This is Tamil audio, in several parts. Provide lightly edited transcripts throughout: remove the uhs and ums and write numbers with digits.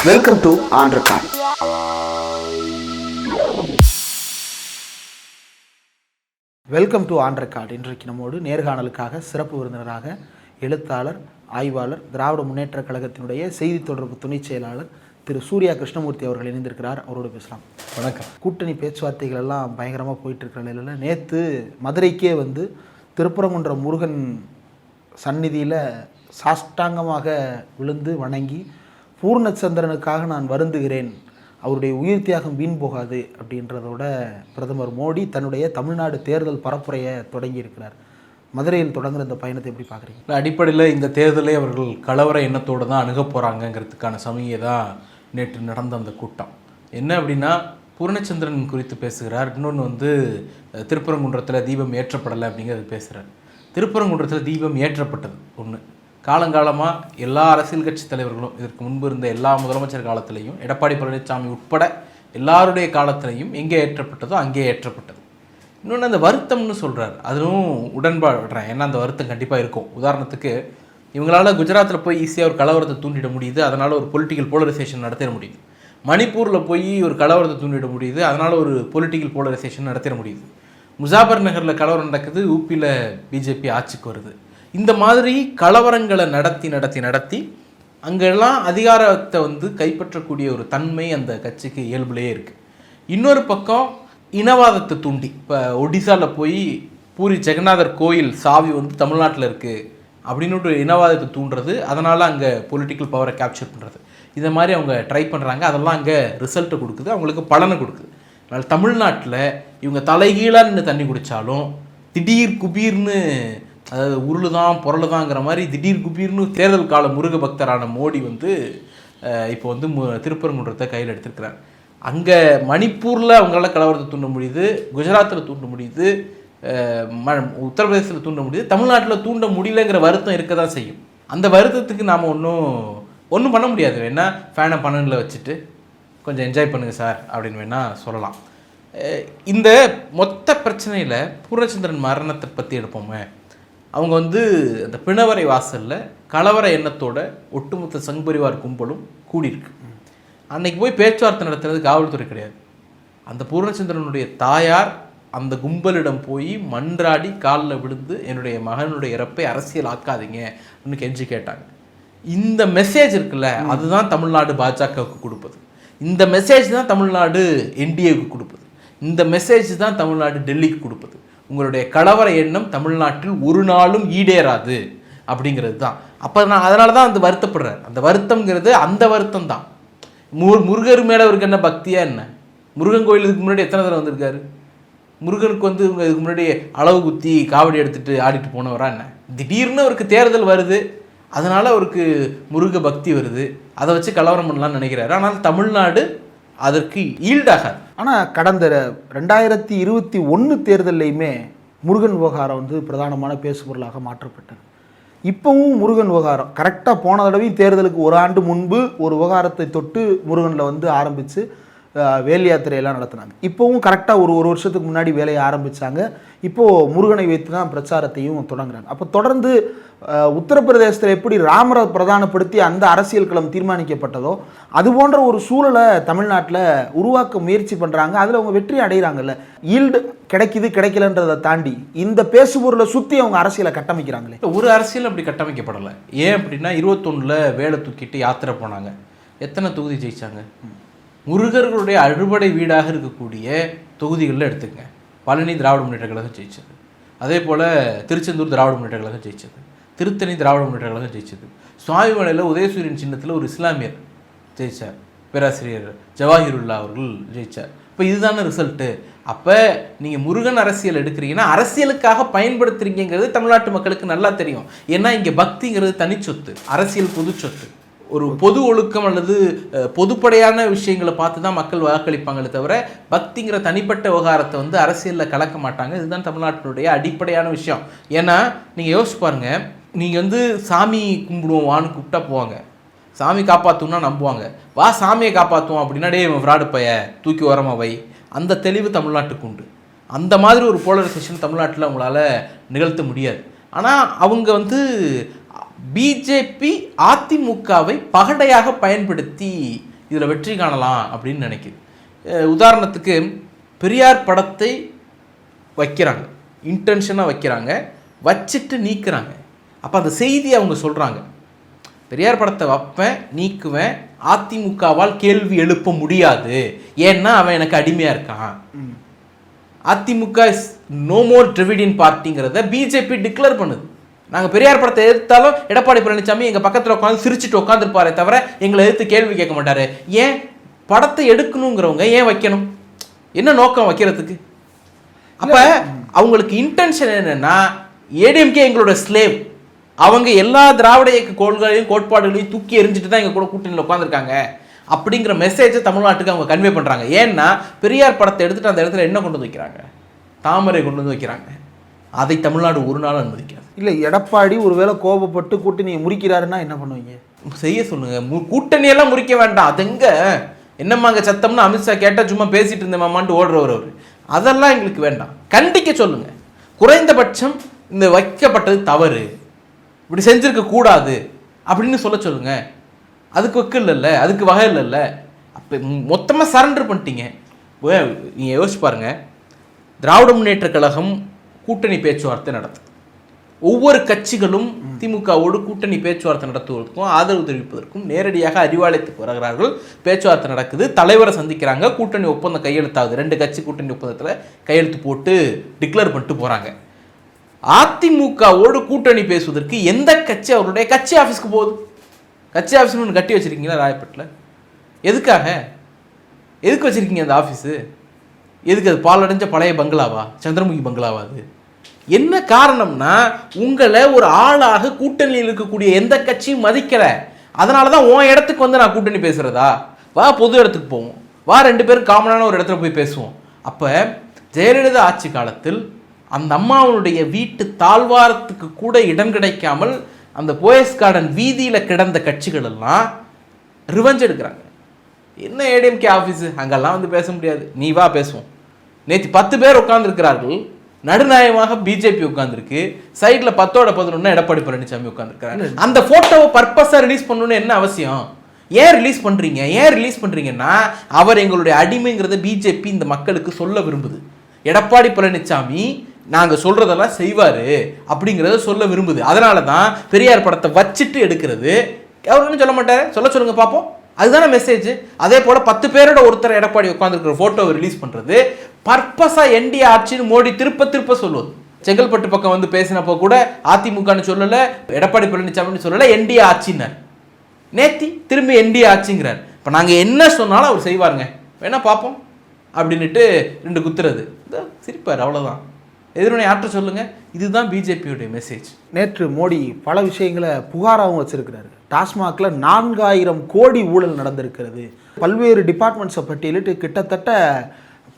Welcome to on record. Welcome to on record. இன்றைக்கு நம்மோடு நேர்காணலுக்காக சிறப்பு விருந்தினராக எழுத்தாளர், ஆய்வாளர், திராவிட முன்னேற்ற கழகத்தினுடைய செய்தி தொடர்பு துணை செயலாளர் திரு சூர்யா கிருஷ்ணமூர்த்தி அவர்கள் இணைந்திருக்கிறார். அவரோடு பேசலாம். வணக்கம். கூட்டணி பேச்சுவார்த்தைகள் எல்லாம் பயங்கரமாக போயிட்டு இருக்கிற நிலையில் நேற்று மதுரைக்கே வந்து திருப்பரங்குன்றம் முருகன் சந்நிதியில் சாஷ்டாங்கமாக விழுந்து வணங்கி பூர்ணச்சந்திரனுக்காக நான் வருந்துகிறேன், அவருடைய உயிர் தியாகம் வீண் போகாது அப்படின்றதோட பிரதமர் மோடி தன்னுடைய தமிழ்நாடு தேர்தல் பரப்புரையை தொடங்கியிருக்கிறார். மதுரையில் தொடங்குகிற இந்த பயணத்தை எப்படி பார்க்குறீங்க? அடிப்படையில் இந்த தேர்தலை அவர்கள் கலவர எண்ணத்தோடு தான் அணுக போகிறாங்கங்கிறதுக்கான சமய தான் நேற்று நடந்த அந்த கூட்டம். என்ன அப்படின்னா, பூர்ணச்சந்திரன் குறித்து பேசுகிறார். இன்னொன்று திருப்பரங்குன்றத்தில் தீபம் ஏற்றப்படலை அப்படிங்கிறது பேசுகிறார். திருப்பரங்குன்றத்தில் தீபம் ஏற்றப்பட்டது ஒன்று. காலங்காலமாக எல்லா அரசியல் கட்சி தலைவர்களும், இதற்கு முன்பு இருந்த எல்லா முதலமைச்சர் காலத்திலையும், எடப்பாடி பழனிசாமி உட்பட எல்லாருடைய காலத்திலையும் எங்கே ஏற்றப்பட்டதோ அங்கே ஏற்றப்பட்டது. இன்னொன்று அந்த வருத்தம்னு சொல்கிறார், அதுவும் உடன்பாடுறேன். ஏன்னா அந்த வருத்தம் கண்டிப்பாக இருக்கும். உதாரணத்துக்கு, இவங்களால் குஜராத்தில் போய் ஈஸியாக ஒரு கலவரத்தை தூண்டிட முடியுது, அதனால் ஒரு பொலிட்டிக்கல் போலரைசேஷன் நடத்திட முடியுது. மணிப்பூரில் போய் ஒரு கலவரத்தை தூண்டிட முடியுது, அதனால் ஒரு பொலிட்டிக்கல் போலரைசேஷன் நடத்திட முடியுது. முசாபர் நகரில் கலவரம் நடக்குது, யூபியில் பிஜேபி ஆட்சிக்கு வருது. இந்த மாதிரி கலவரங்களை நடத்தி அங்கெல்லாம் அதிகாரத்தை கைப்பற்றக்கூடிய ஒரு தன்மை அந்த கட்சிக்கு இயல்புலேயே இருக்குது. இன்னொரு பக்கம் இனவாதத்தை தூண்டி, இப்போ ஒடிசாவில் போய் பூரி ஜெகநாதர் கோயில் சாவி தமிழ்நாட்டில் இருக்குது அப்படின்னு ஒரு இனவாதத்தை தூண்டுறது, அதனால் அங்கே பொலிட்டிக்கல் பவரை கேப்சர் பண்ணுறது, இதை மாதிரி அவங்க ட்ரை பண்ணுறாங்க. அதெல்லாம் அங்கே ரிசல்ட்டை கொடுக்குது, அவங்களுக்கு பலனை கொடுக்குது. அதனால் தமிழ்நாட்டில் இவங்க தலைகீழாக நின்று தண்ணி குடித்தாலும் திடீர் குபீர்னு, அதாவது உருளுதான் புரளுதாங்கிற மாதிரி திடீர் குபீர்னு தேர்தல் கால முருக பக்தரான மோடி இப்போ திருப்பரங்குன்றத்தை கையில் எடுத்திருக்கிறார். அங்கே மணிப்பூரில் அவங்களால கலவரத்தை தூண்ட முடியுது, குஜராத்தில் தூண்ட முடியுது, உத்தரப்பிரதேசத்தில் தூண்ட முடியுது. தமிழ்நாட்டில் தூண்ட முடியலங்கிற வருத்தம் இருக்க தான் செய்யும். அந்த வருத்தத்துக்கு நாம் ஒன்றும் பண்ண முடியாது. வேணால் ஃபேனை 12 வச்சுட்டு கொஞ்சம் என்ஜாய் பண்ணுங்கள் சார் அப்படின்னு வேணால் சொல்லலாம். இந்த மொத்த பிரச்சனையில் பூர்ணச்சந்திரன் மரணத்தை பற்றி எடுப்போமே. அவங்க அந்த பிணவரை வாசலில் கலவர எண்ணத்தோட ஒட்டுமொத்த சங்பரிவார் கும்பலும் கூடியிருக்கு. அன்னைக்கு போய் பேச்சுவார்த்தை நடத்துறது காவல்துறை கிடையாது. அந்த பூர்ணச்சந்திரனுடைய தாயார் அந்த கும்பலிடம் போய் மன்றாடி காலில் விழுந்து, என்னுடைய மகனுடைய இறப்பை அரசியல் ஆக்காதீங்க அப்படின்னு கெஞ்சி கேட்டாங்க. இந்த மெசேஜ் இருக்குல்ல, அதுதான் தமிழ்நாடு பாஜகவுக்கு கொடுப்பது. இந்த மெசேஜ் தான் தமிழ்நாடு என்டிஏவுக்கு கொடுப்பது. இந்த மெசேஜ் தான் தமிழ்நாடு டெல்லிக்கு கொடுப்பது. உங்களுடைய கலவர எண்ணம் தமிழ்நாட்டில் ஒரு நாளும் ஈடேறாது அப்படிங்கிறது தான். அப்போ அதனால தான் அந்த வருத்தப்படுறார். அந்த வருத்தம்ங்கிறது அந்த வருத்தம் தான். முருகர் மேலே அவருக்கு என்ன பக்தியா என்ன? முருகன் கோயில் இதுக்கு முன்னாடி எத்தனை தடவை வந்திருக்காரு? முருகனுக்கு இவங்க இதுக்கு முன்னாடி அளவு குத்தி காவடி எடுத்துகிட்டு ஆடிட்டு போனவரா என்ன? திடீர்னு அவருக்கு தேர்தல் வருது, அதனால் அவருக்கு முருக பக்தி வருது, அதை வச்சு கலவரம் பண்ணலாம்னு நினைக்கிறாரு. ஆனால் தமிழ்நாடு அதற்கு ஈல்டாகாது. ஆனால் கடந்த 2021 தேர்தலையுமே முருகன் விவகாரம் பிரதானமான பேசுபொருளாக மாற்றப்பட்டது. இப்போவும் முருகன் விவகாரம் கரெக்டாக போன தடவையும் தேர்தலுக்கு ஒரு ஆண்டு முன்பு ஒரு விவகாரத்தை தொட்டு முருகனில் ஆரம்பித்து வேல் யாத்திரையெல்லாம் நடத்தினாங்க. இப்போவும் கரெக்டாக ஒரு வருஷத்துக்கு முன்னாடி வேலையை ஆரம்பித்தாங்க. இப்போது முருகனை வைத்து தான் பிரச்சாரத்தையும் தொடங்குறாங்க. அப்போ தொடர்ந்து உத்தரப்பிரதேசத்தில் எப்படி ராமரை பிரதானப்படுத்தி அந்த அரசியல் களம் தீர்மானிக்கப்பட்டதோ அது போன்ற ஒரு சூழலை தமிழ்நாட்டில் உருவாக்க முயற்சி பண்ணுறாங்க. அதில் அவங்க வெற்றி அடைகிறாங்கல்ல. ஈல்டு கிடைக்குது கிடைக்கலன்றதை தாண்டி இந்த பேசுபொருளை சுற்றி அவங்க அரசியலை கட்டமைக்கிறாங்களே. ஒரு அரசியல் அப்படி கட்டமைக்கப்படலை. ஏன் அப்படின்னா, 21 வேலை தூக்கிட்டு யாத்திரை போனாங்க. எத்தனை தொகுதி ஜெயிச்சாங்க? முருகர்களுடைய அறுபடை வீடாக இருக்கக்கூடிய தொகுதிகளில் எடுத்துக்கங்க. பழனி திராவிட முன்னேற்ற கழகம் ஜெயிச்சது, அதே போல் திருச்செந்தூர் திராவிட முன்னேற்ற கழகம் ஜெயிச்சது, திருத்தணி திராவிட முன்னேற்ற கழகம் ஜெயிச்சது, சுவாமிமலையில் உதயசூரியன் சின்னத்தில் ஒரு இஸ்லாமியர் ஜெயிச்சார், பேராசிரியர் ஜவாஹிருல்லா அவர்கள் ஜெயிச்சார். இப்போ இதுதானே ரிசல்ட்டு. அப்போ நீங்கள் முருகன் அரசியல் எடுக்கிறீங்கன்னா அரசியலுக்காக பயன்படுத்துறீங்கிறது தமிழ்நாட்டு மக்களுக்கு நல்லா தெரியும். ஏன்னா இங்கே பக்திங்கிறது தனிச்சொத்து, அரசியல் பொது சொத்து. ஒரு பொது ஒழுக்கம் அல்லது பொதுப்படையான விஷயங்களை பார்த்து தான் மக்கள் வாக்களிப்பாங்களே தவிர பக்திங்கிற தனிப்பட்ட விவகாரத்தை அரசியலில் கலக்க மாட்டாங்க. இதுதான் தமிழ்நாட்டினுடைய அடிப்படையான விஷயம். ஏன்னா நீங்கள் யோசிச்சு பாருங்க, நீங்கள் சாமி கும்பிடுவோம் வான்னு கூப்பிட்டா போவாங்க, சாமி காப்பாற்றும்னா நம்புவாங்க. வா சாமியை காப்பாற்றுவோம் அப்படின்னா டே ஃப்ராடு பைய தூக்கி ஓரமாக வை, அந்த தெளிவு தமிழ்நாட்டுக்கு உண்டு. அந்த மாதிரி ஒரு போலரைசேஷன் தமிழ்நாட்டில் அவங்களால நிகழ்த்த முடியாது. ஆனால் அவங்க பிஜேபி அதிமுகவை பகடையாக பயன்படுத்தி இதில் வெற்றி காணலாம் அப்படின்னு நினைக்குது. உதாரணத்துக்கு பெரியார் படத்தை வைக்கிறாங்க, இன்டென்ஷனாக வைக்கிறாங்க, வச்சுட்டு நீக்குறாங்க. அப்போ அந்த செய்தி அவங்க சொல்கிறாங்க, பெரியார் படத்தை வைப்பேன், நீக்குவேன், அதிமுகவால் கேள்வி எழுப்ப முடியாது, ஏன்னா அவன் எனக்கு அடிமையாக இருக்கான். AIADMK is no more Dravidian பார்ட்டிங்கிறத பிஜேபி டிக்ளேர் பண்ணுது. நாங்கள் பெரியார் படத்தை எதிர்த்தாலும் எடப்பாடி பழனிசாமி எங்கள் பக்கத்தில் உட்காந்து சிரிச்சுட்டு உட்காந்துருப்பாரே தவிர எங்களை எதிர்த்து கேள்வி கேட்க மாட்டார். ஏன் படத்தை எடுக்கணுங்கிறவங்க ஏன் வைக்கணும்? என்ன நோக்கம் வைக்கிறதுக்கு? அப்போ அவங்களுக்கு இன்டென்ஷன் என்னன்னா, ஏடிஎம்கே எங்களோட ஸ்லேவ், அவங்க எல்லா திராவிட இயக்க கொள்கைகளையும் கோட்பாடுகளையும் தூக்கி எறிஞ்சிட்டு தான் எங்கள் கூட கூட்டணியில் உட்காந்துருக்காங்க அப்படிங்கிற மெசேஜை தமிழ்நாட்டுக்கு அவங்க கன்வே பண்ணுறாங்க. ஏன்னா பெரியார் படத்தை எடுத்துகிட்டு அந்த இடத்துல என்ன கொண்டு வந்து வைக்கிறாங்க? தாமரை கொண்டு வந்து வைக்கிறாங்க. அதை தமிழ்நாடு ஒரு நாள் அனுமதிக்காது. இல்லை, எடப்பாடி ஒருவேளை கோபப்பட்டு கூட்டணியை முறிக்கிறாருன்னா என்ன பண்ணுவீங்க? செய்ய சொல்லுங்க. கூட்டணியெல்லாம் முறிக்க வேண்டாம். அதுங்க என்னம்மாங்க சத்தம்னு அமித்ஷா கேட்டால் சும்மா பேசிட்டு இருந்தேம்மான்ட்டு ஓடுறவர் அவர். அதெல்லாம் எங்களுக்கு வேண்டாம். கண்டிக்க சொல்லுங்க. குறைந்தபட்சம் இந்த வைக்கப்பட்டது தவறு, இப்படி செஞ்சிருக்க கூடாது அப்படின்னு சொல்ல சொல்லுங்க. அதுக்கு வக்கு இல்லைல்ல, அதுக்கு வகை இல்லைல்ல. அப்போ மொத்தமாக சரண்டர் பண்ணிட்டீங்க. நீங்கள் யோசிச்சு பாருங்க, திராவிட முன்னேற்ற கழகம் கூட்டணி பேச்சுவார்த்தை நடத்துது. ஒவ்வொரு கட்சிகளும் திமுகவோடு கூட்டணி பேச்சுவார்த்தை நடத்துவதற்கும் ஆதரவு தெரிவிப்பதற்கும் நேரடியாக அறிவாலயத்துக்கு வருகிறார்கள். பேச்சுவார்த்தை நடக்குது, தலைவரை சந்திக்கிறாங்க, கூட்டணி ஒப்பந்தம் கையெழுத்தாகுது. 2 கட்சி கூட்டணி ஒப்பந்தத்தில் கையெழுத்து போட்டு டிக்ளேர் பண்ணிட்டு போகிறாங்க. அதிமுகவோடு கூட்டணி பேசுவதற்கு எந்த கட்சி அவருடைய கட்சி ஆஃபீஸ்க்கு போகுது? கட்சி ஆஃபீஸ்னு ஒன்று கட்டி வச்சுருக்கீங்களா ராயப்பேட்டில்? எதுக்காக? எதுக்கு வச்சுருக்கீங்க அந்த ஆஃபீஸு? எதுக்கு? அது பாலடைஞ்ச பழைய பங்களாவா? சந்திரமுகி பங்களாவா? அது என்ன காரணம்னா, உங்களை ஒரு ஆளாக கூட்டணியில் இருக்கக்கூடிய எந்த கட்சியும் மதிக்கலை. அதனால தான் உன் இடத்துக்கு வந்து நான் கூட்டணி பேசுகிறதா? வா பொது இடத்துக்கு போவோம், வா 2 பேரும் காமனான ஒரு இடத்துல போய் பேசுவோம். அப்போ ஜெயலலிதா ஆட்சி காலத்தில் அந்த அம்மாவுடைய வீட்டு தாழ்வாரத்துக்கு கூட இடம் கிடைக்காமல் அந்த போயஸ் கார்டன் வீதியில் கிடந்த கட்சிகள் எல்லாம் ரிவெஞ்ச் எடுக்கிறாங்க. என்ன ஏடிஎம்கே ஆஃபீஸு, அங்கெல்லாம் வந்து பேச முடியாது, நீ வா பேசுவோம். நேற்று 10 பேர் உட்காந்துருக்கிறார்கள். நடுநாயகமாக பிஜேபி உட்காந்துருக்கு, சைடில் 10ஓட 11 எடப்பாடி பழனிசாமி உட்காந்துருக்காரு. அந்த ஃபோட்டோவை பர்பஸாக ரிலீஸ் பண்ணணும்னு என்ன அவசியம்? ஏன் ரிலீஸ் பண்ணுறீங்க? ரிலீஸ் பண்ணுறீங்கன்னா அவர் எங்களுடைய அடிமைங்கிறத பிஜேபி இந்த மக்களுக்கு சொல்ல விரும்புது. எடப்பாடி பழனிசாமி நாங்கள் சொல்கிறதெல்லாம் செய்வார் அப்படிங்கிறத சொல்ல விரும்புது. அதனால தான் பெரியார் படத்தை வச்சுட்டு எடுக்கிறது. அவர் ஒன்றும் சொல்ல மாட்டார், சொல்லுங்கள் பார்ப்போம். அதுதானே மெசேஜ். அதே போல் 10 பேரோட ஒருத்தர் எடப்பாடி உட்காந்துருக்கிற ஃபோட்டோவை ரிலீஸ் பண்ணுறது பர்பஸாக என்டிஏ ஆட்சின்னு மோடி திருப்ப சொல்லுவது. செங்கல்பட்டு பக்கம் வந்து பேசினப்போ கூட அதிமுகன்னு சொல்லலை, எடப்பாடி பழனிசாமின்னு சொல்லலை, என்டிஏ ஆட்சின்னார். நேத்தி திரும்பி என்டிஏ ஆட்சிங்கிறார். இப்போ நாங்கள் என்ன சொன்னாலும் அவர் செய்வாருங்க, வேணா பார்ப்போம் அப்படின்ட்டு 2 குத்துறது. சிரிப்பார், அவ்வளோதான். எதிர்வினை ஆற்ற சொல்லுங்க. இதுதான் பிஜேபியோடைய மெசேஜ். நேற்று மோடி பல விஷயங்களை புகாராகவும் வச்சிருக்கிறாரு. டாஸ்மாகில் 4000 கோடி ஊழல் நடந்திருக்கிறது. பல்வேறு டிபார்ட்மெண்ட்ஸை பட்டியலிட்டு கிட்டத்தட்ட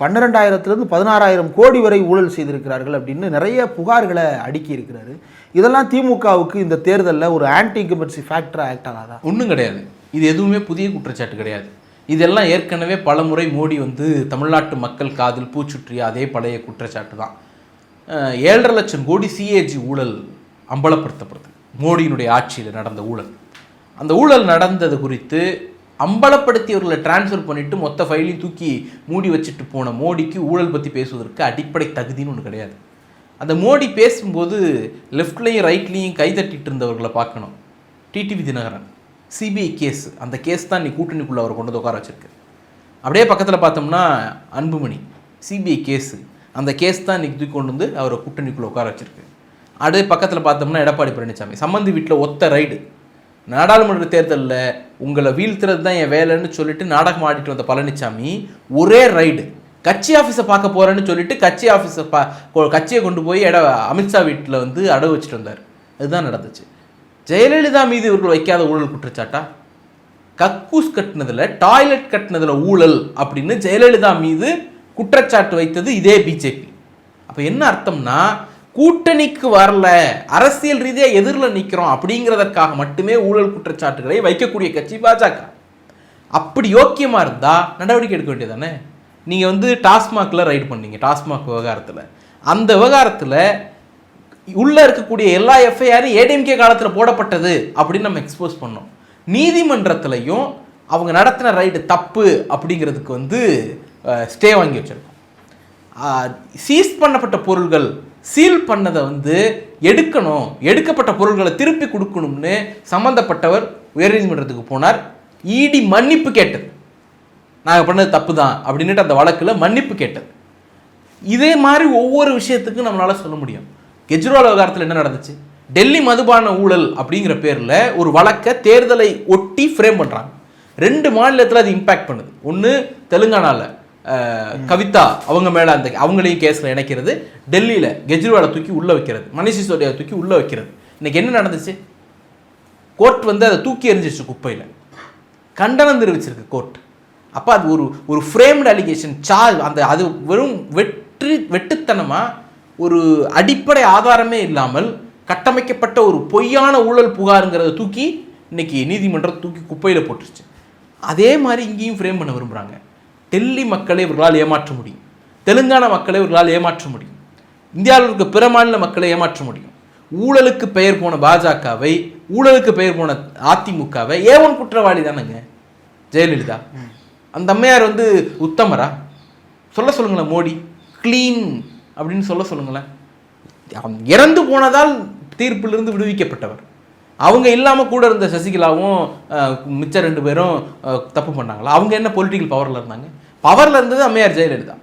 12,000 16,000 கோடி வரை ஊழல் செய்திருக்கிறார்கள் அப்படின்னு நிறைய புகார்களை அடுக்கி இருக்கிறாரு. இதெல்லாம் திமுகவுக்கு இந்த தேர்தலில் ஒரு ஆன்டி இன்கம்பன்சி ஃபேக்டராக ஆக்ட் ஆகாதா? ஒன்றும் கிடையாது. இது எதுவுமே புதிய குற்றச்சாட்டு கிடையாது. இதெல்லாம் ஏற்கனவே பல முறை மோடி வந்து தமிழ்நாட்டு மக்கள் காதில் பூச்சுற்றிய அதே பழைய குற்றச்சாட்டு தான். 7.5 லட்சம் கோடி சிஏஜி ஊழல் அம்பலப்படுத்தப்படுது. மோடியினுடைய ஆட்சியில் நடந்த ஊழல். அந்த ஊழல் நடந்தது குறித்து அம்பலப்படுத்தியவர்களை டிரான்ஸ்ஃபர் பண்ணிவிட்டு மொத்த ஃபைலையும் தூக்கி மூடி வச்சுட்டு போன மோடிக்கு ஊழல் பற்றி பேசுவதற்கு அடிப்படை தகுதின்னு ஒன்று கிடையாது. அந்த மோடி பேசும்போது லெஃப்ட்லேயும் ரைட்லேயும் கைதட்டிட்டு இருந்தவர்களை பார்க்கணும். டிடிவி தினகரன் சிபிஐ கேஸ், அந்த கேஸ் தான் நீ கூட்டணிக்குள்ளே அவர் கொண்டு வந்து உட்கார வச்சிருக்கு. அப்படியே பக்கத்தில் பார்த்தோம்னா அன்புமணி சிபிஐ கேஸு, அந்த கேஸ் தான் இன்றைக்கி தூக்கி கொண்டு வந்து அவரை கூட்டணிக்குள்ளே உட்கார வச்சிருக்கு. அப்படியே பக்கத்தில் பார்த்தோம்னா எடப்பாடி பழனிசாமி சம்மந்தி வீட்டில் ஒத்த ரைடு. நாடாளுமன்ற தேர்தலில் உங்களை வீழ்த்துறது தான் என் வேலைன்னு சொல்லிட்டு நாடகம் ஆடிட்டு வந்த பழனிசாமி ஒரே ரைடு கட்சி ஆஃபீஸை பார்க்க போகிறேன்னு சொல்லிட்டு கட்சியை கொண்டு போய் அமித்ஷா வீட்டில் வந்து அடவு வச்சுட்டு வந்தார். அதுதான் நடந்துச்சு. ஜெயலலிதா மீது இவர்கள் வைக்காத ஊழல் குற்றச்சாட்டா? கக்கூஸ் கட்டினதில், டாய்லெட் கட்டினதில் ஊழல் அப்படின்னு ஜெயலலிதா மீது குற்றச்சாட்டு வைத்தது இதே பிஜேபி. அப்போ என்ன அர்த்தம்னா, கூட்டணிக்கு வரல, அரசியல் ரீதியாக எதிரில் நிற்கிறோம் அப்படிங்கிறதற்காக மட்டுமே ஊழல் குற்றச்சாட்டுகளை வைக்கக்கூடிய கட்சி பாஜக. அப்படி யோக்கியமாக இருந்தால் நடவடிக்கை எடுக்க வேண்டியதானே? நீங்கள் வந்து டாஸ்மாகில் ரைடு பண்ணீங்க, டாஸ்மாக் விவகாரத்தில். அந்த விவகாரத்தில் உள்ளே இருக்கக்கூடிய எல்லா எஃப்ஐஆரும் ஏடிஎம்கே காலத்தில் போடப்பட்டது அப்படின்னு நம்ம எக்ஸ்போஸ் பண்ணோம். நீதிமன்றத்திலையும் அவங்க நடத்தின ரைடு தப்பு அப்படிங்கிறதுக்கு வந்து ஸ்டே வாங்கி வச்சிருக்கோம். சீஸ் பண்ணப்பட்ட பொருள்கள் சீல் பண்ணதை வந்து எடுக்கணும், எடுக்கப்பட்ட பொருள்களை திருப்பி கொடுக்கணும்னு சம்மந்தப்பட்டவர் உயர்நீதிமன்றத்துக்கு போனார். இடி மன்னிப்பு கேட்டது, நாங்கள் பண்ணது தப்பு தான் அப்படின்ட்டு அந்த வழக்கில் மன்னிப்பு கேட்டது. இதே மாதிரி ஒவ்வொரு விஷயத்துக்கும் நம்மளால சொல்ல முடியும். கெஜ்ரிவால் விவகாரத்தில் என்ன நடந்துச்சு? டெல்லி மதுபான ஊழல் அப்படிங்கிற பேரில் ஒரு வழக்கை தேர்தலை ஒட்டி ஃப்ரேம் பண்ணுறாங்க. 2 மாநிலத்தில் அது இம்பேக்ட் பண்ணுது. ஒன்று தெலுங்கானாவில் கவிதா அவங்க மேலே அந்த அவங்களையும் கேஸில் இணைக்கிறது, டெல்லியில் கெஜ்ரிவாலை தூக்கி உள்ளே வைக்கிறது, மணிஷ் சிசோடியா தூக்கி உள்ளே வைக்கிறது. இன்னைக்கு என்ன நடந்துச்சு? கோர்ட் வந்து அதை தூக்கி எறிஞ்சிச்சு குப்பையில், கண்டனம் தெரிவிச்சிருக்கு கோர்ட். அப்போ அது ஒரு ஃப்ரேம்டு அலிகேஷன் சார்ஜ். அந்த அது வெறும் வெட்டுத்தனமாக ஒரு அடிப்படை ஆதாரமே இல்லாமல் கட்டமைக்கப்பட்ட ஒரு பொய்யான ஊழல் புகாருங்கிறத தூக்கி இன்னைக்கு நீதிமன்றம் தூக்கி குப்பையில் போட்டுருச்சு. அதே மாதிரி இங்கேயும் ஃப்ரேம் பண்ண விரும்புகிறாங்க. டெல்லி மக்களை இவர்களால் ஏமாற்ற முடியும், தெலுங்கானா மக்களை இவர்களால் ஏமாற்ற முடியும், இந்தியாவில் இருக்க பிற மாநில மக்களை ஏமாற்ற முடியும். ஊழலுக்கு பெயர் போன பாஜகவை, ஊழலுக்கு பெயர் போன அதிமுகவை ஏவன் குற்றவாளி தானேங்க ஜெயலலிதா. அந்த அம்மையார் வந்து உத்தமரா? சொல்லுங்களேன். மோடி கிளீன் அப்படின்னு சொல்லுங்களேன். இறந்து போனதால் தீர்ப்பிலிருந்து விடுவிக்கப்பட்டவர். அவங்க இல்லாமல் கூட இருந்த சசிகலாவும் மிச்ச 2 பேரும் தப்பு பண்ணாங்களா? அவங்க என்ன பொலிட்டிக்கல் பவரில் இருந்தாங்க? பவரில் இருந்தது அம்மையார் ஜெயலலிதா.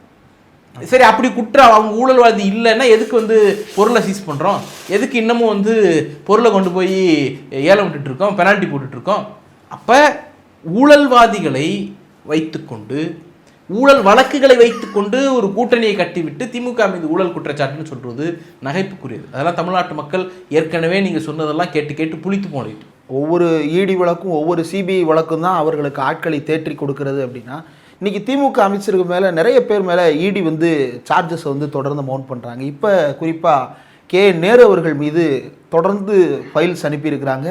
சரி, அப்படி குற்றம் அவங்க ஊழல்வாதி இல்லைன்னா எதுக்கு வந்து பொருளை சீஸ் பண்ணுறோம்? எதுக்கு இன்னமும் வந்து பொருளை கொண்டு போய் ஏலம் விட்டுட்ருக்கோம், பெனால்ட்டி போட்டுட்ருக்கோம்? அப்போ ஊழல்வாதிகளை வைத்துக்கொண்டு, ஊழல் வழக்குகளை வைத்துக்கொண்டு ஒரு கூட்டணியை கட்டிவிட்டு திமுக மீது ஊழல் குற்றச்சாட்டுன்னு சொல்கிறது நகைப்புக்குரியது. அதெல்லாம் தமிழ்நாட்டு மக்கள் ஏற்கனவே நீங்கள் சொன்னதெல்லாம் கேட்டு கேட்டு புளித்து போனிட்டு. ஒவ்வொரு இடி வழக்கும் ஒவ்வொரு சிபிஐ வழக்கும் தான் அவர்களுக்கு ஆட்களை தேற்றி கொடுக்கறது. அப்படின்னா இன்றைக்கி திமுக அமைச்சருக்கு மேலே நிறைய பேர் மேலே இடி வந்து சார்ஜஸை வந்து தொடர்ந்து மவுண்ட் பண்ணுறாங்க. இப்போ குறிப்பாக கே நேரு அவர்கள் மீது தொடர்ந்து ஃபைல்ஸ் அனுப்பியிருக்கிறாங்க.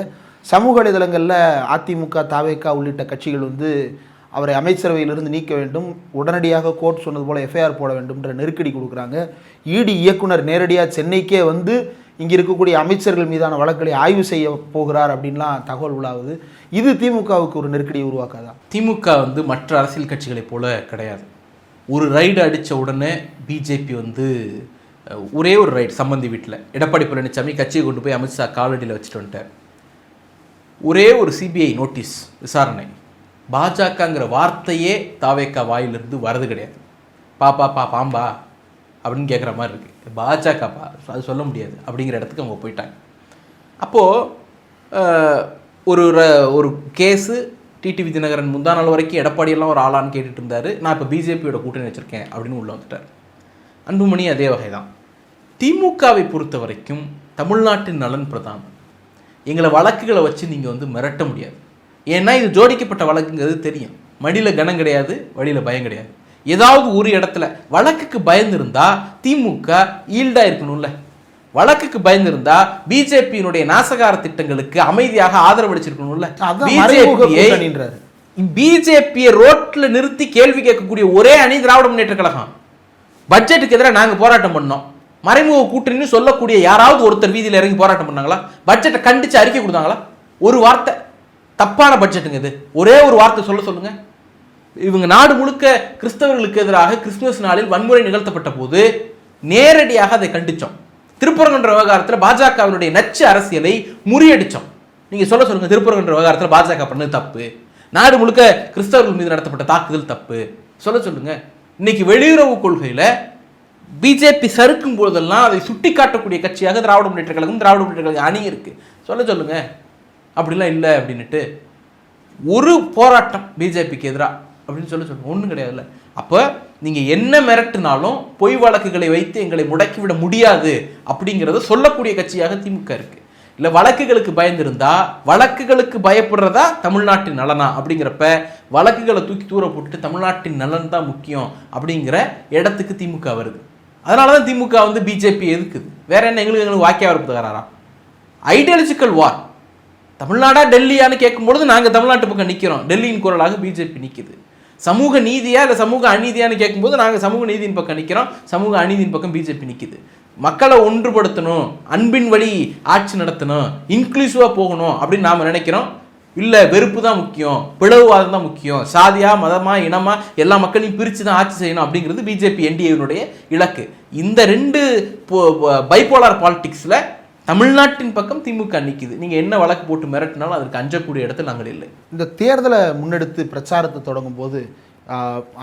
சமூக வலைதளங்களில் அதிமுக, தாவேகா உள்ளிட்ட கட்சிகள் வந்து அவரை அமைச்சரவையிலிருந்து நீக்க வேண்டும், உடனடியாக கோர்ட் சொன்னது போல் எஃப்ஐஆர் போட வேண்டும்ன்ற நெருக்கடி கொடுக்குறாங்க. இடி இயக்குனர் நேரடியாக சென்னைக்கே வந்து இங்கே இருக்கக்கூடிய அமைச்சர்கள் மீதான வழக்குகளை ஆய்வு செய்ய போகிறார் அப்படின்லாம் தகவல் உலாவுது. இது திமுகவுக்கு ஒரு நெருக்கடியை உருவாக்காதா? திமுக வந்து மற்ற அரசியல் கட்சிகளை போல கிடையாது. ஒரு ரைடு அடித்த உடனே பிஜேபி வந்து ஒரே ஒரு ரைடு சம்பந்தி வீட்டில் எடப்பாடி பழனிசாமி கட்சியை கொண்டு போய் அமித்ஷா காலடியில் வச்சுட்டு வந்துட்டார். ஒரே ஒரு சிபிஐ நோட்டீஸ் விசாரணை, பாஜகங்கிற வார்த்தையே தாவேக்கா வாயிலிருந்து வரது கிடையாது. பாம்பா அப்படின்னு கேட்குற மாதிரி இருக்குது. பாஜகப்பா அது சொல்ல முடியாது அப்படிங்கிற இடத்துக்கு அவங்க போயிட்டாங்க. அப்போது ஒரு கேஸு டிடிவி தினகரன் முந்தா நாள் வரைக்கும் எடப்பாடியெல்லாம் ஒரு ஆளான்னு கேட்டுட்டு இருந்தார். நான் இப்போ பிஜேபியோட கூட்டணி வச்சுருக்கேன் அப்படின்னு உள்ளே வந்துட்டார். அன்புமணி அதே வகை தான். திமுகவை பொறுத்த வரைக்கும் தமிழ்நாட்டின் நலன் பிரதானம். எங்களை வழக்குகளை வச்சு நீங்கள் வந்து மிரட்ட முடியாது. ஏன்னா இது ஜோடிக்கப்பட்ட வழக்குங்கிறது தெரியும். மடியில் கனம் கிடையாது, வழியில் பயம் கிடையாது. ஏதாவது ஒரு இடத்துல வழக்குக்கு பயந்துருந்தா திமுக ஈல்டாக இருக்கணும்ல. வழக்குக்கு பயந்துருந்தா பிஜேபியினுடைய நாசகார திட்டங்களுக்கு அமைதியாக ஆதரவு அளிச்சிருக்கணும்ல. பிஜேபியை ரோட்ல நிறுத்தி கேள்வி கேட்கக்கூடிய ஒரே அணி திராவிட முன்னேற்ற கழகம். பட்ஜெட்டுக்கு எதிராக நாங்கள் போராட்டம் பண்ணோம், மறைமுக கூட்டணின்னு சொல்லக்கூடிய யாராவது ஒருத்தர் வீதியில் இறங்கி போராட்டம் பண்ணாங்களா? பட்ஜெட்டை கண்டிச்சு அறிக்கை கொடுத்தாங்களா? ஒரு வார்த்தை தப்பான பட்ஜெட்டுங்க இது, ஒரே ஒரு வார்த்தை சொல்லுங்க. இவங்க நாடு முழுக்க கிறிஸ்தவர்களுக்கு எதிராக கிறிஸ்துமஸ் நாளில் வன்முறை நிகழ்த்தப்பட்ட போது நேரடியாக அதை கண்டிச்சோம். திருப்பரங்குன்ற விவகாரத்தில் பாஜகவினுடைய நச்சு அரசியலை முறியடிச்சோம். நீங்க சொல்லுங்க, திருப்பரங்குன்ற விவகாரத்தில் பாஜக பண்ணது தப்பு, நாடு முழுக்க கிறிஸ்தவர்கள் மீது நடத்தப்பட்ட தாக்குதல் தப்பு சொல்லுங்க. இன்னைக்கு வெளியுறவு கொள்கையில பிஜேபி சறுக்கும் போதெல்லாம் அதை சுட்டி காட்டக்கூடிய கட்சியாக திராவிட முன்னேற்ற கழகம் அணி இருக்கு. சொல்லுங்க. அப்படிலாம் இல்லை அப்படின்னுட்டு ஒரு போராட்டம் பிஜேபிக்கு எதிராக அப்படின்னு சொல்லுங்க. ஒன்றும் கிடையாதுல்ல. அப்போ நீங்கள் என்ன மிரட்டினாலும் பொய் வழக்குகளை வைத்து எங்களை முடக்கிவிட முடியாது அப்படிங்கிறத சொல்லக்கூடிய கட்சியாக திமுக இருக்கு. இல்லை வழக்குகளுக்கு பயந்திருந்தா, வழக்குகளுக்கு பயப்படுறதா தமிழ்நாட்டின் நலனா அப்படிங்கிறப்ப வழக்குகளை தூக்கி தூர போட்டுட்டு தமிழ்நாட்டின் நலன் தான் முக்கியம் அப்படிங்கிற இடத்துக்கு திமுக வருது. அதனால தான் திமுக வந்து பிஜேபி எதுக்குது. வேற என்ன எங்களுக்கு வாக்கிய வரப்பு தகராறா? ஐடியாலஜிக்கல் வார். தமிழ்நாடா டெல்லியான்னு கேட்கும்பொழுது நாங்கள் தமிழ்நாட்டு பக்கம் நிற்கிறோம், டெல்லியின் குரலாக பிஜேபி நிற்குது. சமூக நீதியா இல்லை சமூக அநீதியான்னு கேட்கும்போது நாங்கள் சமூக நீதியின் பக்கம் நிற்கிறோம், சமூக அநீதியின் பக்கம் பிஜேபி நிற்குது. மக்களை ஒன்றுபடுத்தணும், அன்பின் வழி ஆட்சி நடத்தணும், இன்க்ளூசிவாக போகணும் அப்படின்னு நாம் நினைக்கிறோம். இல்லை வெறுப்பு தான் முக்கியம், பிளவுவாதம் தான் முக்கியம், சாதியா மதமா இனமா எல்லா மக்களையும் பிரித்து தான் ஆட்சி செய்யணும் அப்படிங்கிறது பிஜேபி என்டிஏனுடைய இலக்கு. இந்த ரெண்டு பைபோலார் பாலிடிக்ஸில் தமிழ்நாட்டின் பக்கம் திமுக நிற்குது. நீங்கள் என்ன வழக்கு போட்டு மிரட்டினாலும் அதற்கு அஞ்சக்கூடிய இடத்துல நாங்கள் இல்லை. இந்த தேர்தலை முன்னெடுத்து பிரச்சாரத்தை தொடங்கும் போது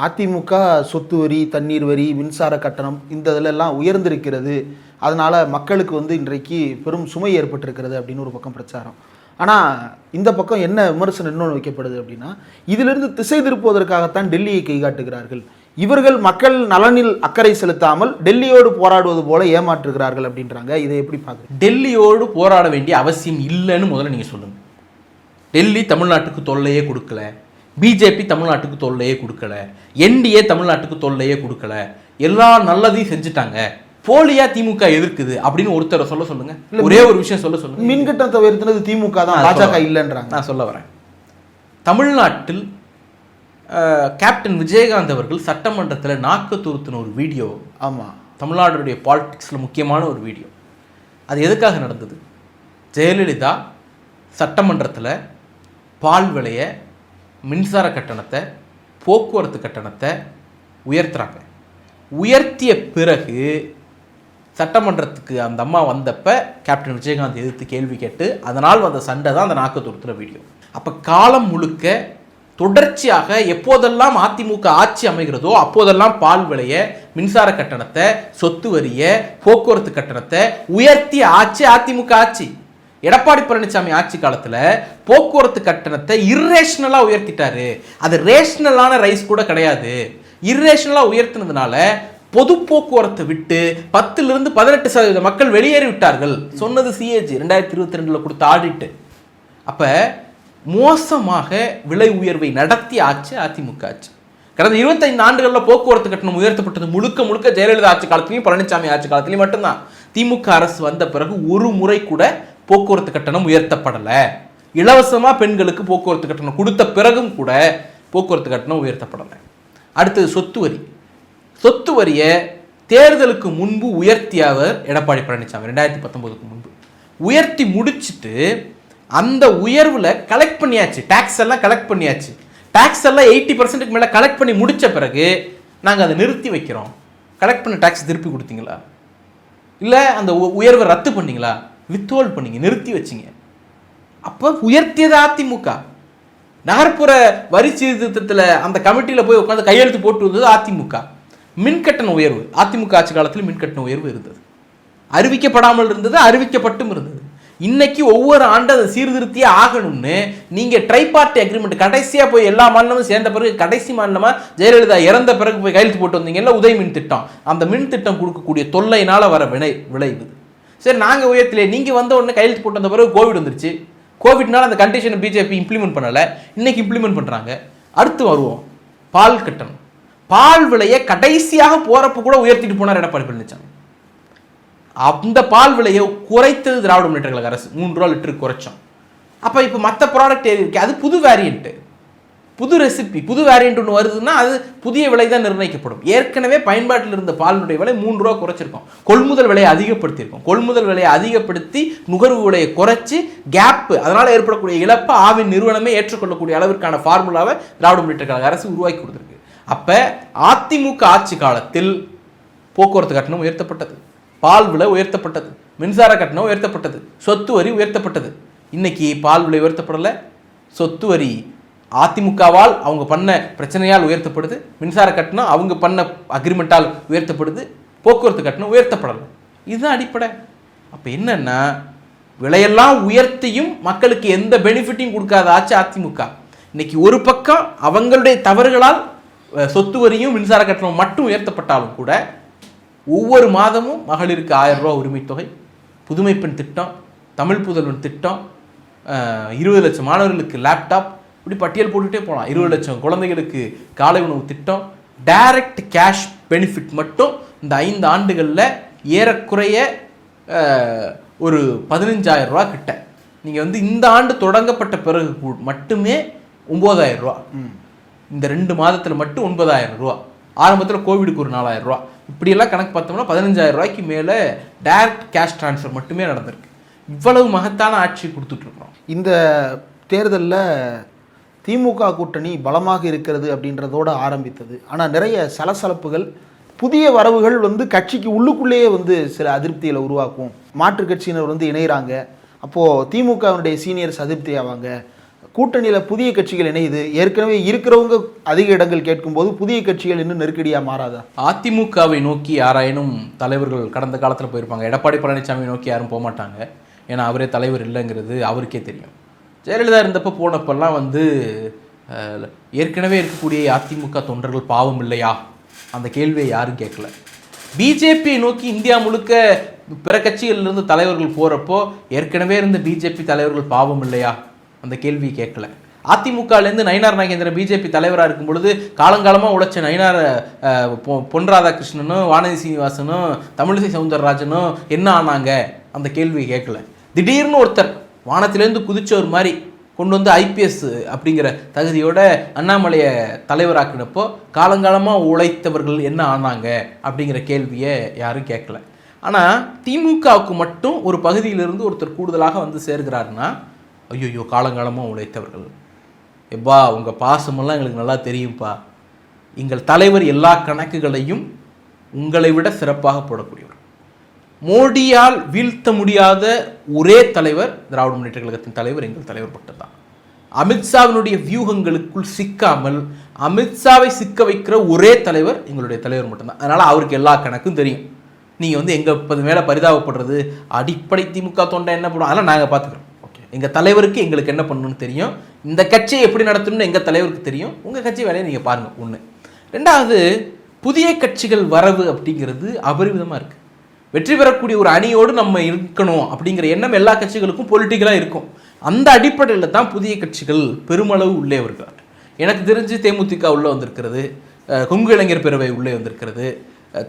அதிமுக சொத்து வரி, தண்ணீர் வரி, மின்சார கட்டணம் இந்த இதிலெல்லாம் உயர்ந்திருக்கிறது, அதனால் மக்களுக்கு வந்து இன்றைக்கு பெரும் சுமை ஏற்பட்டிருக்கிறது அப்படின்னு ஒரு பக்கம் பிரச்சாரம். ஆனால் இந்த பக்கம் என்ன விமர்சனம் இன்னொன்று வைக்கப்படுது அப்படின்னா, இதிலிருந்து திசை திருப்புவதற்காகத்தான் டெல்லியை கைகாட்டுகிறார்கள், இவர்கள் மக்கள் நலனில் அக்கறை செலுத்தாமல் டெல்லியோடு போராடுவது போல ஏமாற்றுகிறார்கள் அப்படின்றாங்க. இதை எப்படி பார்க்குறீங்க? டெல்லியோடு போராட வேண்டிய அவசியம் இல்லைன்னு முதல்ல நீங்கள் சொல்லுங்கள். டெல்லி தமிழ்நாட்டுக்கு தொல்லையே கொடுக்கல, பிஜேபி தமிழ்நாட்டுக்கு தொல்லையே கொடுக்கல, என்டிஏ தமிழ்நாட்டுக்கு தொல்லையே கொடுக்கல, எல்லா நல்லதையும் செஞ்சுட்டாங்க, போலியா திமுக எதிர்க்குது அப்படின்னு ஒருத்தரை சொல்லுங்க. ஒரே ஒரு விஷயம் சொல்லுங்க. மின் கட்டணத்தை உயர்த்தினது திமுக தான், பாஜக இல்லைன்றாங்க. நான் சொல்ல வரேன். தமிழ்நாட்டில் கேப்டன் விஜயகாந்த் அவர்கள் சட்டமன்றத்தில் நாக்கு துருத்தின ஒரு வீடியோ, ஆமாம், தமிழ்நாடுடைய பாலிடிக்ஸில் முக்கியமான ஒரு வீடியோ. அது எதுக்காக நடந்தது? ஜெயலலிதா சட்டமன்றத்தில் பால் விலையை, மின்சார கட்டணத்தை, போக்குவரத்து கட்டணத்தை உயர்த்துறாங்க. உயர்த்திய பிறகு சட்டமன்றத்துக்கு அந்த அம்மா வந்தப்ப கேப்டன் விஜயகாந்த் எதிர்த்து கேள்வி கேட்டு அதனால் வந்த சண்டை தான் அந்த நாக்கு துருத்துற வீடியோ. அப்போ காலம் முழுக்க தொடர்ச்சியாக எப்போதெல்லாம் அதிமுக ஆட்சி அமைகிறதோ அப்போதெல்லாம் பால் விலையை, மின்சார கட்டணத்தை, சொத்து வரியை, போக்குவரத்து கட்டணத்தை உயர்த்திய ஆட்சி அதிமுக ஆட்சி. எடப்பாடி பழனிசாமி ஆட்சி காலத்தில் போக்குவரத்து கட்டணத்தை இர்ரேஷனலாக உயர்த்திட்டாரு. அது ரேஷனலான ரைஸ் கூட கிடையாது. இர்ரேஷனலாக உயர்த்தினதுனால பொது போக்குவரத்தை விட்டு 10% 18% மக்கள் வெளியேறி விட்டார்கள். சொன்னது சிஏஜி 2022 கொடுத்த ஆடிட்டு. அப்போ மோசமாக விலை உயர்வை நடத்தி ஆட்சி அதிமுக ஆட்சி. கடந்த 25 ஆண்டுகளில் போக்குவரத்து கட்டணம் உயர்த்தப்பட்டது முழுக்க முழுக்க ஜெயலலிதா ஆட்சி காலத்திலையும் பழனிசாமி ஆட்சி காலத்திலையும் மட்டும்தான். திமுக அரசு வந்த பிறகு ஒரு முறை கூட போக்குவரத்து கட்டணம் உயர்த்தப்படலை. இலவசமாக பெண்களுக்கு போக்குவரத்து கட்டணம் கொடுத்த பிறகும் கூட போக்குவரத்து கட்டணம் உயர்த்தப்படலை. அடுத்தது சொத்து வரி. சொத்து வரியை தேர்தலுக்கு முன்பு உயர்த்தியவர் எடப்பாடி பழனிசாமி 2019க்கு முன்பு உயர்த்தி முடிச்சுட்டு அந்த உயர்வில் கலெக்ட் பண்ணியாச்சு, டேக்ஸ் எல்லாம் கலெக்ட் பண்ணியாச்சு. டேக்ஸ் எல்லாம் 80% மேலே கலெக்ட் பண்ணி முடித்த பிறகு நாங்கள் அதை நிறுத்தி வைக்கிறோம். கலெக்ட் பண்ண டேக்ஸ் திருப்பி கொடுத்தீங்களா? இல்லை அந்த உயர்வை ரத்து பண்ணீங்களா? வித்ஹோல்ட் பண்ணீங்க, நிறுத்தி வச்சிங்க. அப்போ உயர்த்தியது அதிமுக. நகர்ப்புற வரி சீர்திருத்தத்தில் அந்த கமிட்டியில் போய் உட்காந்து கையெழுத்து போட்டு வந்தது அதிமுக. மின்கட்டண உயர்வு அதிமுக ஆட்சி காலத்தில் மின்கட்டண உயர்வு இருந்தது, அறிவிக்கப்படாமல் இருந்தது, அறிவிக்கப்பட்டும் இருந்தது. இன்னைக்கு ஒவ்வொரு ஆண்டு அதை சீர்திருத்தியே ஆகணும்னு நீங்கள் ட்ரைபார்ட்டி அக்ரிமெண்ட் கடைசியாக போய் எல்லா மாநிலமும் சேர்ந்த பிறகு கடைசி மாநிலமாக ஜெயலலிதா இறந்த பிறகு போய் கையெழுத்து போட்டு வந்தீங்கல்ல, உதய மின் திட்டம். அந்த மின் திட்டம் கொடுக்கக்கூடிய தொல்லையினால் வர விளைவு. சரி, நாங்கள் உயர்த்திலே, நீங்கள் வந்த உடனே கையெழுத்து போட்டு வந்த பிறகு கோவிட் வந்துருச்சு. கோவிட்னால அந்த கண்டிஷனை பிஜேபி இம்ப்ளிமெண்ட் பண்ணலை, இன்னைக்கு இம்ப்ளிமெண்ட் பண்ணுறாங்க. அடுத்து வருவோம், பால் கட்டணம். பால் விலையை கடைசியாக போகிறப்ப கூட உயர்த்திட்டு போனார் எடப்பாடி பழனிசாமி. அந்த பால் விலையை குறைத்தது திராவிட முன்னேற்ற கழக அரசு, 3 ரூபா லிட்டருக்கு குறைச்சோம். அப்போ இப்போ மற்ற ப்ராடக்ட் ஏறி இருக்கு, அது புது வேரியண்ட்டு, புது ரெசிபி, புது வேரியண்ட் ஒன்று வருதுன்னா அது புதிய விலை தான் நிர்ணயிக்கப்படும். ஏற்கனவே பயன்பாட்டில் இருந்த பாலினுடைய விலை 3 ரூபா குறைச்சிருக்கோம். கொள்முதல் விலையை அதிகப்படுத்தியிருக்கோம். கொள்முதல் விலையை அதிகப்படுத்தி நுகர்வு விலையை குறைச்சி கேப்பு, அதனால் ஏற்படக்கூடிய இழப்பை ஆவின் நிறுவனமே ஏற்றுக்கொள்ளக்கூடிய அளவிற்கான ஃபார்முலாவை திராவிட முன்னேற்ற கழக அரசு உருவாக்கி கொடுத்துருக்கு. அப்போ அதிமுக ஆட்சி காலத்தில் போக்குவரத்து கட்டணம் உயர்த்தப்பட்டது, பால் விலை உயர்த்தப்பட்டது, மின்சார கட்டணம் உயர்த்தப்பட்டது, சொத்து வரி உயர்த்தப்பட்டது. இன்னைக்கு பால் விலை உயர்த்தப்படலை, சொத்து வரி அதிமுகவால் அவங்க பண்ண பிரச்சனையால் உயர்த்தப்படுது, மின்சார கட்டணம் அவங்க பண்ண அக்ரிமெண்ட்டால் உயர்த்தப்படுது, போக்குவரத்து கட்டணம் உயர்த்தப்படலை. இதுதான் அடிப்படை. அப்போ என்னன்னா, விலையெல்லாம் உயர்த்தியும் மக்களுக்கு எந்த பெனிஃபிட்டையும் கொடுக்காத ஆட்சி அதிமுக. இன்னைக்கு ஒரு பக்கம் அவங்களுடைய தவறுகளால் சொத்து வரியும் மின்சார கட்டணம் மட்டும் உயர்த்தப்பட்டாலும் கூட ஒவ்வொரு மாதமும் மகளிருக்கு 1000 ரூபா உரிமை தொகை, புதுமை பெண் திட்டம், தமிழ் புதல்வன் திட்டம், 20 லட்சம் மாணவர்களுக்கு லேப்டாப், இப்படி பட்டியல் போட்டுகிட்டே போகலாம். 20 லட்சம் குழந்தைகளுக்கு காலை உணவு திட்டம், டைரக்ட் கேஷ் பெனிஃபிட் மட்டும் இந்த 5 ஆண்டுகளில் ஏறக்குறைய ஒரு 15,000 ரூபா கிட்ட. நீங்கள் வந்து இந்த ஆண்டு தொடங்கப்பட்ட பிறகு மட்டுமே 9,000 ரூபா, இந்த 2 மாதத்தில் மட்டும் 9,000 ரூபா, ஆரம்பத்தில் கோவிடுக்கு ஒரு 4,000 ரூபா, இப்படியெல்லாம் கணக்கு பார்த்தோம்னா 15,000 ரூபாய்க்கு மேலே டைரக்ட் கேஷ் டிரான்ஸ்ஃபர் மட்டுமே நடந்திருக்கு. இவ்வளவு மகத்தான ஆட்சி கொடுத்துட்ருக்குறோம். இந்த தேர்தலில் திமுக கூட்டணி பலமாக இருக்கிறது அப்படின்றதோடு ஆரம்பித்தது. ஆனால் நிறைய சலசலப்புகள், புதிய வரவுகள் வந்து கட்சிக்கு உள்ளுக்குள்ளேயே வந்து சில அதிருப்திகளை உருவாக்கும். மாற்றுக் கட்சியினர் வந்து இணைகிறாங்க, அப்போது திமுகவினுடைய சீனியர்ஸ் அதிருப்தி ஆவாங்க. கூட்டணியில் புதிய கட்சிகள் இணையுது, ஏற்கனவே இருக்கிறவங்க அதிக இடங்கள் கேட்கும்போது புதிய கட்சிகள் இன்னும் நெருக்கடியாக மாறாதா? அதிமுகவை நோக்கி யாராயினும் தலைவர்கள் கடந்த காலத்தில் போயிருப்பாங்க. எடப்பாடி பழனிசாமி நோக்கி யாரும் போக மாட்டாங்க, ஏன்னா அவரே தலைவர் இல்லைங்கிறது அவருக்கே தெரியும். ஜெயலலிதா இருந்தப்போ போனப்பெல்லாம் வந்து ஏற்கனவே இருக்கக்கூடிய அதிமுக தொண்டர்கள் பாவம் இல்லையா, அந்த கேள்வியை யாரும் கேட்கல. பிஜேபியை நோக்கி இந்தியா முழுக்க பிற கட்சிகளிலிருந்து தலைவர்கள் போகிறப்போ ஏற்கனவே இருந்த பிஜேபி தலைவர்கள் பாவம் இல்லையா, அந்த கேள்வியை கேட்கல. அதிமுகலேருந்து நயினார் நாகேந்திரன் பிஜேபி தலைவராக இருக்கும் பொழுது காலங்காலமாக உழைச்ச நயினார் பொன் ராதாகிருஷ்ணனும் வானதி சீனிவாசனும் தமிழிசை சவுந்தரராஜனும் என்ன ஆனாங்க, அந்த கேள்வியை கேட்கல. திடீர்னு ஒருத்தர் வானத்திலேருந்து குதிச்சவர் மாதிரி கொண்டு வந்து ஐபிஎஸ் அப்படிங்கிற தகுதியோட அண்ணாமலையை தலைவராக்கினப்போ காலங்காலமாக உழைத்தவர்கள் என்ன ஆனாங்க அப்படிங்கிற கேள்வியை யாரும் கேட்கல. ஆனால் திமுகவுக்கு மட்டும் ஒரு பகுதியிலிருந்து ஒருத்தர் கூடுதலாக வந்து சேர்கிறாருன்னா, ஐயோ காலங்காலமாக உழைத்தவர்கள், எப்பா உங்கள் பாசமெல்லாம் எங்களுக்கு நல்லா தெரியும்ப்பா, எங்கள் தலைவர் எல்லா கணக்குகளையும் உங்களை விட சிறப்பாக போடக்கூடியவர், மோடியால் வீழ்த்த முடியாத ஒரே தலைவர் திராவிட முன்னேற்ற கழகத்தின் தலைவர் எங்கள் தலைவர் மட்டும்தான். அமித்ஷாவினுடைய வியூகங்களுக்குள் சிக்காமல் அமித்ஷாவை சிக்க வைக்கிற ஒரே தலைவர் எங்களுடைய தலைவர் மட்டும்தான். அதனால் அவருக்கு எல்லா கணக்கும் தெரியும். நீங்கள் வந்து எங்கள் மேலே பரிதாபப்படுறது, அடிப்படை திமுக தொண்டை என்ன பண்ணுவோம் அதெல்லாம் நாங்கள் பார்த்துக்குறோம். ஓகே, எங்கள் தலைவருக்கு எங்களுக்கு என்ன பண்ணணும்னு தெரியும், இந்த கட்சியை எப்படி நடத்தணும்னு எங்கள் தலைவருக்கு தெரியும், உங்கள் கட்சி வேலையை நீங்கள் பாருங்கள். ஒன்று. ரெண்டாவது, புதிய கட்சிகள் வரவு அப்படிங்கிறது அபரிவிதமாக இருக்குது. வெற்றி பெறக்கூடிய ஒரு அணியோடு நம்ம இருக்கணும் அப்படிங்கிற எண்ணம் எல்லா கட்சிகளுக்கும் பொலிட்டிக்கலாக இருக்கும். அந்த அடிப்படையில் தான் புதிய கட்சிகள் பெருமளவு உள்ளே வருகிறார். எனக்கு தெரிஞ்சு தேமுதிக உள்ளே வந்திருக்கிறது, கொங்கு இளைஞர் பேரவை உள்ளே வந்திருக்கிறது,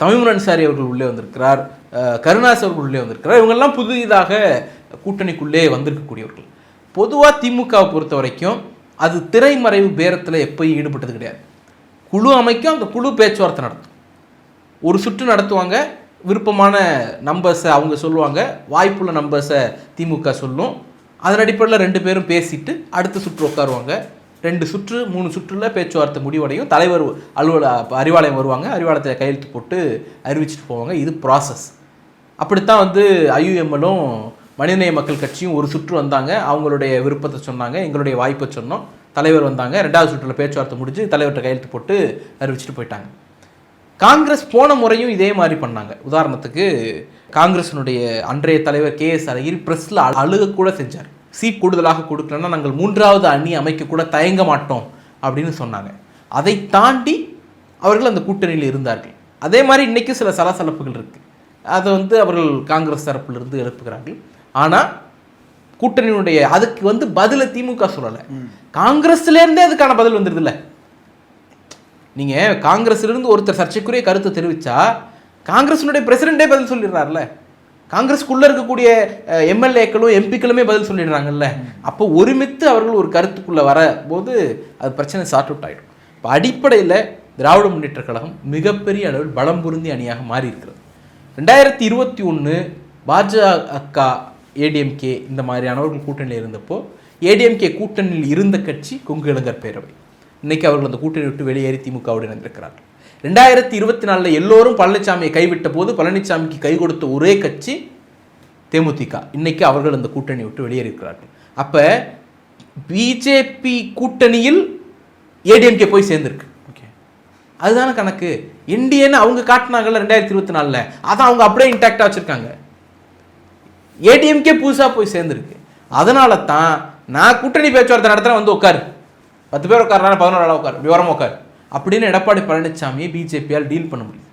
தமிழ்முன் அன்சாரி அவர்கள் உள்ளே வந்திருக்கிறார், கருணாஸ் அவர்கள் உள்ளே வந்திருக்கிறார். இவங்கெல்லாம் புதிதாக கூட்டணிக்குள்ளே வந்திருக்கக்கூடியவர்கள். பொதுவாக திமுகவை பொறுத்த வரைக்கும் அது திரைமறைவு பேரத்தில் எப்போயும் ஈடுபட்டது கிடையாது. குழு அமைக்கும், அந்த குழு பேச்சுவார்த்தை நடத்தும், ஒரு சுற்று நடத்துவாங்க, விருப்பமான நம்பர்ஸை அவங்க சொல்லுவாங்க, வாய்ப்புள்ள நம்பர்ஸை திமுக சொல்லும். அதன் அடிப்படையில் 2 பேரும் பேசிட்டு அடுத்த சுற்று உட்காருவாங்க. 2 சுற்று 3 சுற்றில் பேச்சுவார்த்தை முடிவடையும். தலைவர் அறிவாலயம் வருவாங்க, அறிவாலயத்தில் கையெழுத்து போட்டு அறிவிச்சிட்டு போவாங்க. இது ப்ராசஸ். அப்படித்தான் வந்து ஐயுஎம்எலும் மனிதநேய மக்கள் கட்சியும் ஒரு சுற்று வந்தாங்க, அவங்களுடைய விருப்பத்தை சொன்னாங்க, எங்களுடைய வாய்ப்பை சொன்னோம், தலைவர் வந்தாங்க, 2வது சுற்றில் பேச்சுவார்த்தை முடிஞ்சு தலைவர்கிட்ட கையெழுத்து போட்டு அறிவிச்சிட்டு போயிட்டாங்க. காங்கிரஸ் போன முறையும் இதே மாதிரி பண்ணாங்க. உதாரணத்துக்கு காங்கிரஸினுடைய அன்றைய தலைவர் KS அழகிரி பிரஸ்ல அழுகக்கூட செஞ்சார். சீட் கூடுதலாக கொடுக்கலன்னா நாங்கள் 3வது அணி அமைக்க கூட தயங்க மாட்டோம் அப்படின்னு சொன்னாங்க. அதை தாண்டி அவர்கள் அந்த கூட்டணியில் இருந்தார்கள். அதே மாதிரி இன்னைக்கு சில சலசலப்புகள் இருக்கு, அதை வந்து அவர்கள் காங்கிரஸ் தரப்பிலிருந்து எழுப்புகிறார்கள். ஆனால் கூட்டணியினுடைய அதுக்கு வந்து பதில திமுக சொல்லலை, காங்கிரஸ்லேருந்தே அதுக்கான பதில் வந்துடுது இல்லை. நீங்கள் காங்கிரஸ்லேருந்து ஒருத்தர் சர்ச்சைக்குரிய கருத்தை தெரிவித்தா காங்கிரஸினுடைய பிரசிடென்டே பதில் சொல்லிடுறாருல, காங்கிரஸ்க்குள்ளே இருக்கக்கூடிய எம்எல்ஏக்களும் எம்பிக்களுமே பதில் சொல்லிடுறாங்கல்ல. அப்போ ஒருமித்து அவர்கள் ஒரு கருத்துக்குள்ளே வர போது அது பிரச்சனை சார்ட் அவுட் ஆகிடும். இப்போ அடிப்படையில் திராவிட முன்னேற்ற கழகம் மிகப்பெரிய அளவில் பலம் பொருந்திய அணியாக மாறி இருக்கிறது. 2021 பாஜக ஏடிஎம்கே இந்த மாதிரியானவர்கள் கூட்டணியில் இருந்தப்போ ஏடிஎம்கே கூட்டணியில் இருந்த கட்சி கொங்கு இளைஞர் பேரவை. இன்னைக்கு அவர்கள் அந்த கூட்டணி விட்டு வெளியேறி திமுகவோடு இணைந்திருக்கிறார்கள். 2024 எல்லோரும் பழனிசாமியை கைவிட்ட போது பழனிசாமிக்கு கை கொடுத்த ஒரே கட்சி தேமுதிக. இன்னைக்கு அவர்கள் அந்த கூட்டணி விட்டு வெளியேறியிருக்கிறார்கள். அப்போ பிஜேபி கூட்டணியில் ஏடிஎம்கே போய் சேர்ந்திருக்கு. ஓகே, அதுதான கணக்கு. இந்தியன்னு அவங்க காட்டினாங்கல்ல 2024, அதான் அவங்க அப்படியே இன்டாக்டாக வச்சுருக்காங்க. ஏடிஎம்கே புதுசாக போய் சேர்ந்துருக்கு. அதனால தான் நான் கூட்டணி பேச்சுவார்த்தை நடத்துகிறேன், வந்து உட்காரு, 10 பேர் உட்காருனா 11 ஆளாக உட்காரு, விவரமாக உட்காரு அப்படின்னு எடப்பாடி பழனிசாமியை பிஜேபியால் டீல் பண்ண முடியும்.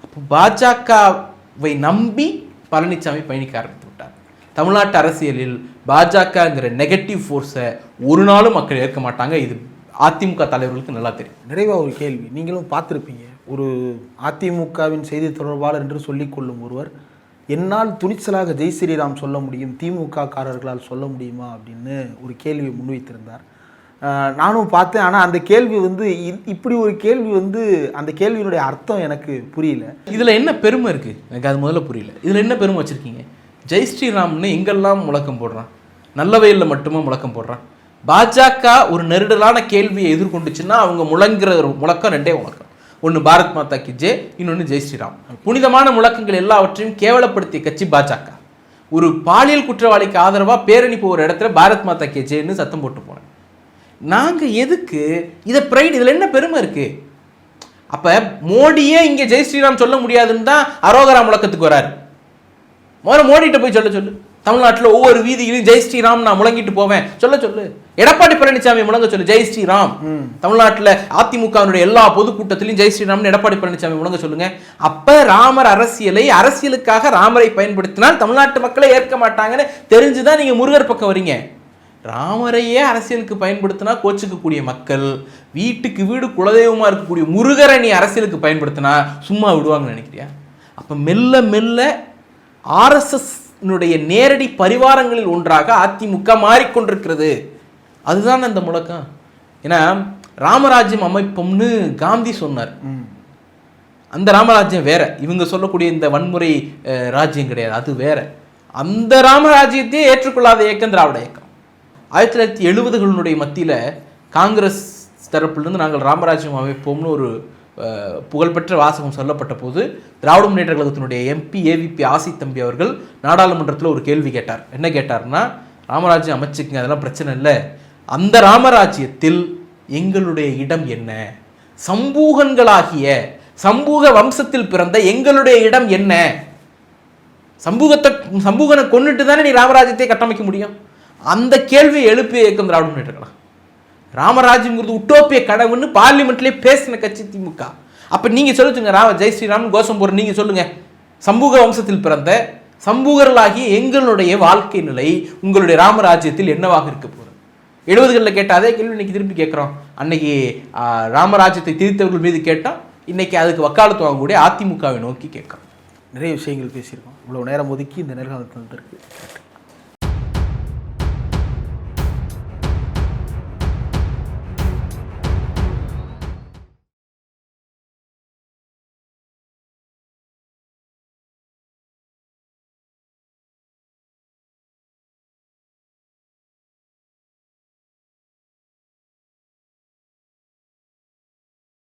அப்போ பாஜகவை நம்பி பழனிசாமி பயணிக்க ஆரம்பித்து விட்டார். தமிழ்நாட்டு அரசியலில் பாஜகங்கிற நெகட்டிவ் ஃபோர்ஸை ஒரு நாளும் மக்கள் ஏற்க மாட்டாங்க. இது அதிமுக தலைவர்களுக்கு நல்லா தெரியும். நிறைவாக ஒரு கேள்வி, நீங்களும் பார்த்துருப்பீங்க, ஒரு அதிமுகவின் செய்தி தொடர்பாளர் என்று சொல்லிக்கொள்ளும் ஒருவர் என்னால் துணிச்சலாக ஜெய் ஸ்ரீராம் சொல்ல முடியும், திமுக காரர்களால் சொல்ல முடியுமா அப்படின்னு ஒரு கேள்வியை முன்வைத்திருந்தார். நானும் பார்த்தேன். ஆனால் அந்த கேள்வி வந்து இப்படி ஒரு கேள்வி வந்து அந்த கேள்வியினுடைய அர்த்தம் எனக்கு புரியல. இதில் என்ன பெருமை இருக்குது எனக்கு அது முதல்ல புரியல. இதில் என்ன பெருமை வச்சுருக்கீங்க? ஜெய் ஸ்ரீராம்னு எங்கெல்லாம் முழக்கம் போடுறான், நல்ல வயலில் மட்டுமா முழக்கம் போடுறான்? பாஜக ஒரு நெருடலான கேள்வியை எதிர்கொண்டுச்சுன்னா அவங்க முழங்குற ஒரு முழக்கம் ரெண்டே முழக்கம். ஒன்று பாரத் மாதா கி ஜெய், இன்னொன்று ஜெய் ஸ்ரீராம். புனிதமான முழக்கங்கள் எல்லாவற்றையும் கேவலப்படுத்திய கட்சி பாஜக. ஒரு பாலியல் குற்றவாளிக்கு ஆதரவாக பேரணி போகிற இடத்துல பாரத் மாதா கி ஜெய்ன்னு சத்தம் போட்டு போனேன். நாங்கள் எதுக்கு இதை ப்ரைட், இதில் என்ன பெருமை இருக்கு? அப்போ மோடியே இங்கே ஜெய் ஸ்ரீராம் சொல்ல முடியாதுன்னு தான் அரோகரா முழக்கத்துக்கு வராரு. முதல்ல மோடிகிட்ட போய் சொல்லு. தமிழ்நாட்டில் ஒவ்வொரு வீதியிலும் ஜெய் ஸ்ரீராம் நான் முழங்கிட்டு போவேன் சொல்லு. எடப்பாடி பழனிசாமி முழங்க சொல்லு ஜெய் ஸ்ரீராம். தமிழ்நாட்டில் அதிமுகவினுடைய எல்லா பொதுக்கூட்டத்திலையும் ஜெய் ஸ்ரீராம்னு எடப்பாடி பழனிசாமி முழங்க சொல்லுங்க. அப்ப ராமர் அரசியலுக்காக ராமரை பயன்படுத்தினால் தமிழ்நாட்டு மக்களை ஏற்க மாட்டாங்கன்னு தெரிஞ்சுதான் நீங்க முருகர் பக்கம் வரீங்க. ராமரையே அரசியலுக்கு பயன்படுத்தினா கோச்சுக்கக்கூடிய மக்கள், வீட்டுக்கு வீடு குலதெய்வமா இருக்கக்கூடிய முருகரை நீ அரசியலுக்கு பயன்படுத்தினா சும்மா விடுவாங்கன்னு நினைக்கிறியா? அப்ப மெல்ல மெல்ல RSS நேரடி பரிவாரங்களில் ஒன்றாக அதிமுக மாறிக்கொண்டிருக்கிறது. அதுதான் அந்த முழக்கம். ஏன்னா ராமராஜ்யம் அமைப்போம்னு காந்தி சொன்னார். அந்த ராமராஜ்யம் வேற, இவங்க சொல்லக்கூடிய இந்த வன்முறை ராஜ்யம் கிடையாது, அது வேற. அந்த ராமராஜ்யத்தையே ஏற்றுக்கொள்ளாத இயக்கம் திராவிட இயக்கம். 1970களுடைய மத்தியில் காங்கிரஸ் தரப்பிலிருந்து நாங்கள் ராமராஜ்யம் அமைப்போம்னு ஒரு புகழ்பெற்ற வாசகம் சொல்லப்பட்ட போது திராவிட முன்னேற்ற கழகத்தினுடைய MP AVP ஆசி தம்பி அவர்கள் நாடாளுமன்றத்தில் ஒரு கேள்வி கேட்டார். என்ன கேட்டார்னா, ராமராஜ்யம் அமைச்சுக்குங்க, அதெல்லாம் பிரச்சனை இல்லை, அந்த ராமராஜ்யத்தில் எங்களுடைய இடம் என்ன? சம்பூக வம்சத்தில் பிறந்த எங்களுடைய இடம் என்ன? சம்பூகனை கொன்னுட்டு தானே நீ ராமராஜ்யத்தை கட்டமைக்க முடியும். அந்த கேள்வியை எழுப்பிய இயக்கம் திராவிட முன்னேற்ற கழகம். ராமராஜ்யம்ங்கிறது உட்டோப்பிய கனவுன்னு பார்லிமெண்ட்லேயே பேசின கட்சி திமுக. அப்போ நீங்கள் சொல்லுங்க, ஜெய் ஸ்ரீராம் கோஷம் போற நீங்கள் சொல்லுங்க, சம்பூக வம்சத்தில் பிறந்த சம்பூகர்களாகிய எங்களுடைய வாழ்க்கை நிலை உங்களுடைய ராமராஜ்யத்தில் என்னவாக இருக்க போகுது? 70களில் கேட்ட அதே கேள்வி இன்னைக்கு திருப்பி கேட்குறோம். அன்னைக்கு ராமராஜ்யத்தை திரித்தவர்கள் மீது கேட்டோம், இன்னைக்கு அதுக்கு வக்காலத்து வாங்கக்கூடிய அதிமுகவை நோக்கி கேட்குறோம். நிறைய விஷயங்கள் பேசியிருக்கோம். இவ்வளோ நேரம் ஒதுக்கி இந்த நேர்காணல் தந்திருக்கு.